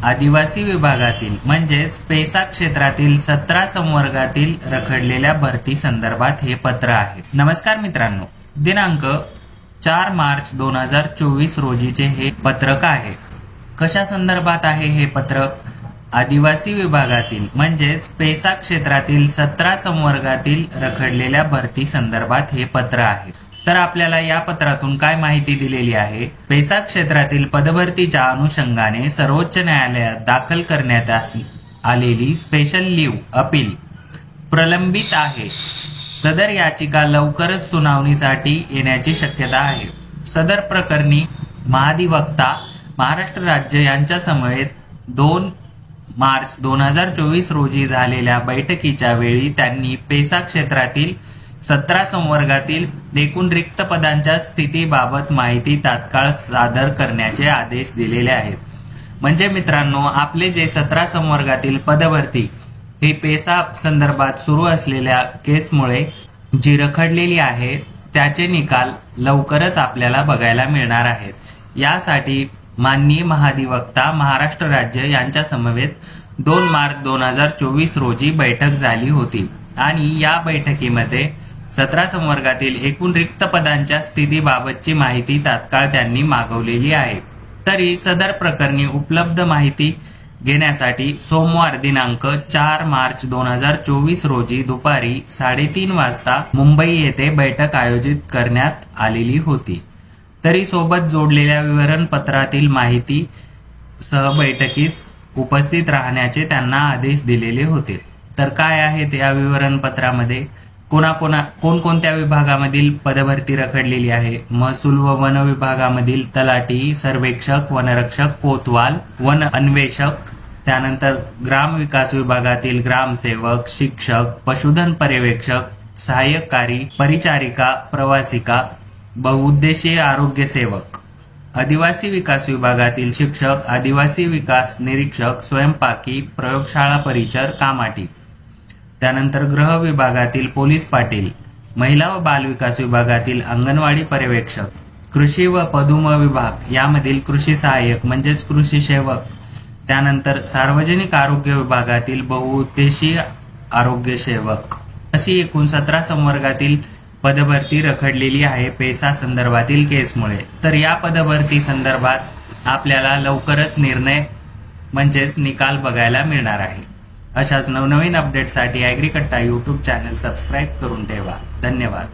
आदिवासी विभागातील म्हणजेच पेसा क्षेत्रातील 17 संवर्गातील रखडलेल्या भरती संदर्भात हे पत्र आहे। नमस्कार मित्रांनो, दिनांक 4 मार्च 2024 रोजीचे हे पत्रक आहे। कशा संदर्भात आहे हे पत्रक? आदिवासी विभागातील म्हणजेच पेसा क्षेत्रातील 17 संवर्गातील रखडलेल्या भरती संदर्भात हे पत्र आहे। तर आपल्याला या पत्रातून काय माहिती दिलेली आहे? पेसा क्षेत्रातील पदभरतीच्या अनुषंगाने सर्वोच्च न्यायालयात दाखल करण्यात आलेली स्पेशल लीव्ह अपील प्रलंबित आहे। सदर याचिका लवकरच सुनावणीसाठी येण्याची शक्यता आहे। सदर प्रकरणी महाधिवक्ता महाराष्ट्र राज्य यांच्या समवेत 2 मार्च 2024 रोजी झालेल्या बैठकीच्या वेळी त्यांनी पेसा क्षेत्रातील 17 संवर्गातील एकूण रिक्त पदांच्या स्थितीबाबत माहिती तात्काळ सादर करण्याचे आदेश दिलेले आहेत। म्हणजे मित्रांनो, आपले जे 17 संवर्गातील पदभरती ही पेसा संदर्भात सुरू असलेल्या केसमुळे जी रखडलेली आहे त्याचे निकाल लवकरच आपल्याला बघायला मिळणार आहेत। यासाठी माननीय महाधिवक्ता महाराष्ट्र राज्य यांच्या समवेत 2 मार्च 2024 रोजी बैठक झाली होती आणि या बैठकीमध्ये 17 संवर्गातील एकूण रिक्त पदांच्या स्थितीबाबतची माहिती तात्काळ त्यांनी मागवलेली आहे। तरी सदर प्रकरणी उपलब्ध माहिती घेण्यासाठी सोमवार दिनांक 4 मार्च 2024 रोजी दुपारी 3:30 वाजता मुंबई येथे बैठक आयोजित करण्यात आलेली होती। तरी सोबत जोडलेल्या विवरणपत्रातील माहिती सह बैठकीस उपस्थित राहण्याचे त्यांना आदेश दिलेले होते। तर काय आहेत या विवरणपत्रामध्ये? कोणकोणत्या विभागामधील पदभरती रखडलेली आहे? महसूल व वन विभागामधील तलाठी, सर्वेक्षक, वनरक्षक, कोतवाल, वन अन्वेषक, त्यानंतर ग्राम विकास विभागातील ग्रामसेवक, शिक्षक, पशुधन पर्यवेक्षक, सहाय्यकारी, परिचारिका, प्रवासिका, बहुउद्देशीय आरोग्य सेवक, आदिवासी विकास विभागातील शिक्षक, आदिवासी विकास निरीक्षक, स्वयंपाकी, प्रयोगशाळा परिचर, कामाटी, त्यानंतर गृह विभागातील पोलीस पाटील, महिला व बाल विकास विभागातील अंगणवाडी पर्यवेक्षक, कृषी व पदुम विभाग यामधील कृषी सहाय्यक म्हणजेच कृषी सेवक, त्यानंतर सार्वजनिक आरोग्य विभागातील बहुउद्देशीय आरोग्य सेवक, अशी एकूण 17 संवर्गातील पदभरती रखडलेली आहे पेसा संदर्भातील केसमुळे। तर या पदभरती संदर्भात आपल्याला लवकरच निर्णय म्हणजेच निकाल बघायला मिळणार आहे। अशाच नवनवीन अपडेटसाठी ॲग्रीकट्टा यूट्यूब चॅनल सबस्क्राईब करून ठेवा। धन्यवाद।